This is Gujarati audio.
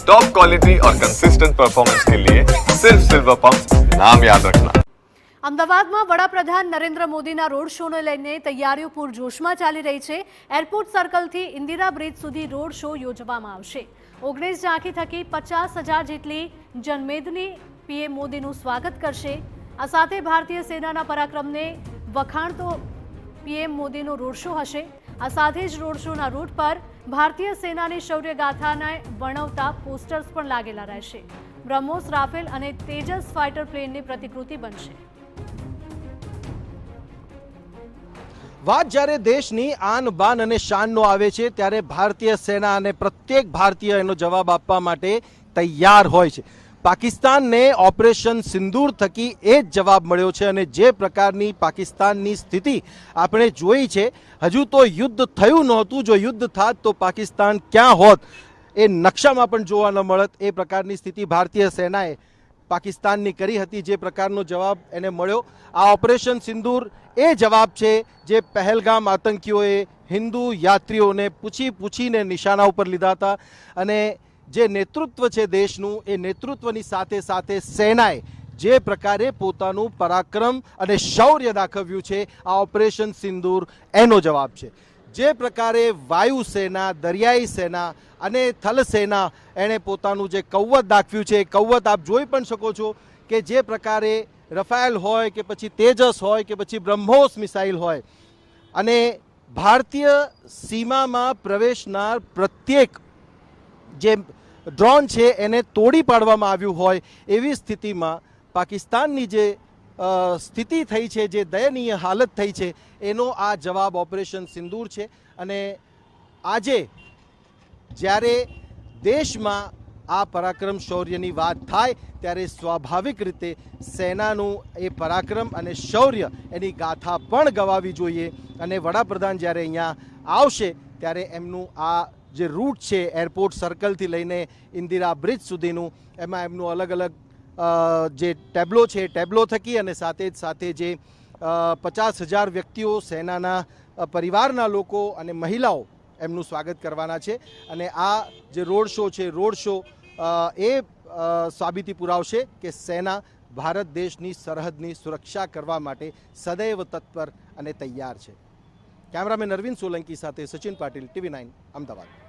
टॉप क्वालिटी और कंसिस्टेंट परफॉर्मेंस के लिए सिर्फ सिल्वर पंप नाम याद रखना। અમદાવાદમાં વડાપ્રધાન નરેન્દ્ર મોદીના રોડ શોને લઈને તૈયારીઓ પૂરજોશમાં ચાલી રહી છે। એરપોર્ટ સર્કલથી ઇન્દિરા બ્રિજ સુધી રોડ શો યોજવામાં આવશે। 19 ઝાંખી થકી 50,000 જેટલી જનમેદની પીએમ મોદીનું સ્વાગત કરશે। આ સાથે ભારતીય સેનાના પરાક્રમને વખાણતો પીએમ મોદીનો રોડ શો હશે। આ સાથે જ રોડ શોના રૂટ પર ભારતીય સેનાની શૌર્ય ગાથાને વર્ણવતા પોસ્ટર્સ પણ લાગેલા રહેશે। બ્રહ્મોસ, રાફેલ અને તેજસ ફાઇટર પ્લેનની પ્રતિકૃતિ બનશે। વાત જ્યારે દેશની આન બાન અને શાનનો આવે છે ત્યારે ભારતીય સેના અને પ્રત્યેક ભારતીય એનો જવાબ આપવા માટે તૈયાર હોય છે। પાકિસ્તાનને ઓપરેશન સિંદૂર થકી એ જ જવાબ મળ્યો છે અને જે પ્રકારની પાકિસ્તાનની સ્થિતિ આપણે જોઈ છે, હજુ તો યુદ્ધ થયું નહોતું। જો યુદ્ધ થાત તો પાકિસ્તાન ક્યાં હોત એ નકશામાં પણ જોવા ન મળત। એ પ્રકારની સ્થિતિ ભારતીય સેનાએ પાકિસ્તાનની કરી હતી। જે પ્રકારનો જવાબ એને મળ્યો, આ ઓપરેશન સિંદૂર એ જવાબ છે જે પહેલગામ આતંકીઓએ હિન્દુ યાત્રીઓને પૂછીને નિશાના ઉપર લીધા હતા। અને જે નેતૃત્વ છે દેશનું, એ નેતૃત્વની સાથે સાથે સેનાએ જે પ્રકારે પોતાનું પરાક્રમ અને શૌર્ય દાખવ્યું છે, આ ઓપરેશન સિંદૂર એનો જવાબ છે। જે પ્રકારે વાયુસેના, દરિયાઈ સેના અને થલ સેના એણે પોતાનું જે કૌવત દાખવ્યું છે, એ કૌવત આપ જોઈ પણ શકો છો કે જે પ્રકારે રફેલ હોય કે પછી તેજસ હોય કે પછી બ્રહ્મોસ મિસાઇલ હોય અને ભારતીય સીમામાં પ્રવેશનાર પ્રત્યેક જે ડ્રોન છે એને તોડી પાડવામાં આવ્યું હોય એવી સ્થિતિમાં પાકિસ્તાનની જે સ્થિતિ થઈ છે, જે દયનીય હાલત થઈ છે, એનો આ જવાબ ઓપરેશન સિંદૂર છે। અને આજે જ્યારે દેશમાં આ પરાક્રમ શૌર્યની વાત થાય ત્યારે સ્વાભાવિક રીતે સેનાનું એ પરાક્રમ અને શૌર્ય એની ગાથા પણ ગવાવી જોઈએ। અને વડાપ્રધાન જ્યારે અહીંયા આવશે ત્યારે એમનું આ જે રૂટ છે એરપોર્ટ સર્કલથી લઈને ઇન્દિરા બ્રિજ સુધીનું, એમાં એમનું અલગ અલગ જે ટેબ્લો છે, ટેબ્લો થકી અને સાથે જ સાથે જે 50,000 વ્યક્તિઓ, સેનાના પરિવારના લોકો અને મહિલાઓ એમનું સ્વાગત કરવાના છે। અને આ જે રોડ શો છે, રોડ શો એ સાબિતી પુરાવશે કે સેના ભારત દેશની સરહદની સુરક્ષા કરવા માટે સદૈવ તત્પર અને તૈયાર છે। કેમેરામેન અરવિંદ સોલંકી સાથે સચિન પાટીલ, TV9 અમદાવાદ।